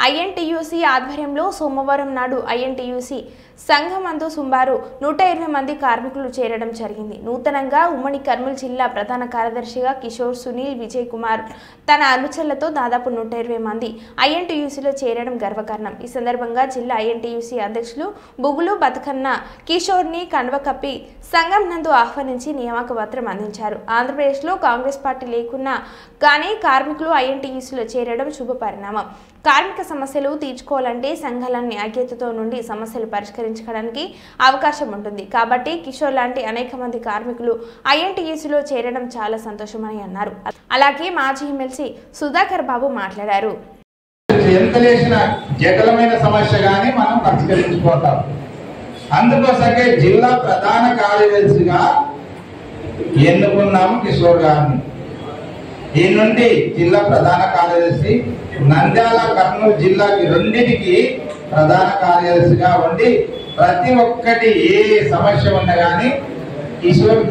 INTUC ఆధ్వర్యంలో సోమవారం నాడు ఐఎన్టీయూసీ సంఘమందు సుమారు 120 మంది కార్మికులు చేరడం జరిగింది. నూతనంగా ఉమ్మడి కర్నూలు జిల్లా ప్రధాన కార్యదర్శిగా కిషోర్ సునీల్ విజయ్ కుమార్ తన అనుచరులతో దాదాపు 120 మంది ఐఎన్టీయూసీలో చేరడం గర్వకారణం. ఈ సందర్భంగా జిల్లా ఐఎన్టీయూసీ అధ్యక్షులు బుగులు బతుకన్న కిషోర్ని కండువ కప్పి సంఘం నందు ఆహ్వానించి నియామక పత్రం అందించారు. ఆంధ్రప్రదేశ్లో కాంగ్రెస్ పార్టీ లేకున్నా కానీ కార్మికులు ఐఎన్టీయూసీలో చేరడం శుభ పరిణామం. కార్మిక సమస్యలు తీర్చుకోవాలంటే సంఘాలన్నీ ఐక్యతతో నుండి సమస్యలు పరిష్కరించడానికి అవకాశం ఉంటుంది. కాబట్టి కిషోర్ లాంటి అనేక మంది కార్మికులు ఐఎన్టీయూసీలో చేరడం చాలా సంతోషమని అన్నారు. అలాగే మాజీ ఎమ్మెల్సీ సుధాకర్ బాబు మాట్లాడారు. జటిలమైన సమస్య గాని మనం పరిష్కరించుకుంటాం. అందుకోసమే జిల్లా ప్రధాన కార్యదర్శిగా ఎన్నుకున్నాము కిషోర్ గారిని. ఈ నుండి జిల్లా ప్రధాన కార్యదర్శి నంద్యాల కర్నూలు జిల్లాకి రెండింటికి ప్రధాన కార్యదర్శిగా ఉండి ప్రతి ఒక్కటి ఏ సమస్య ఉన్నా కానీ కిషోర్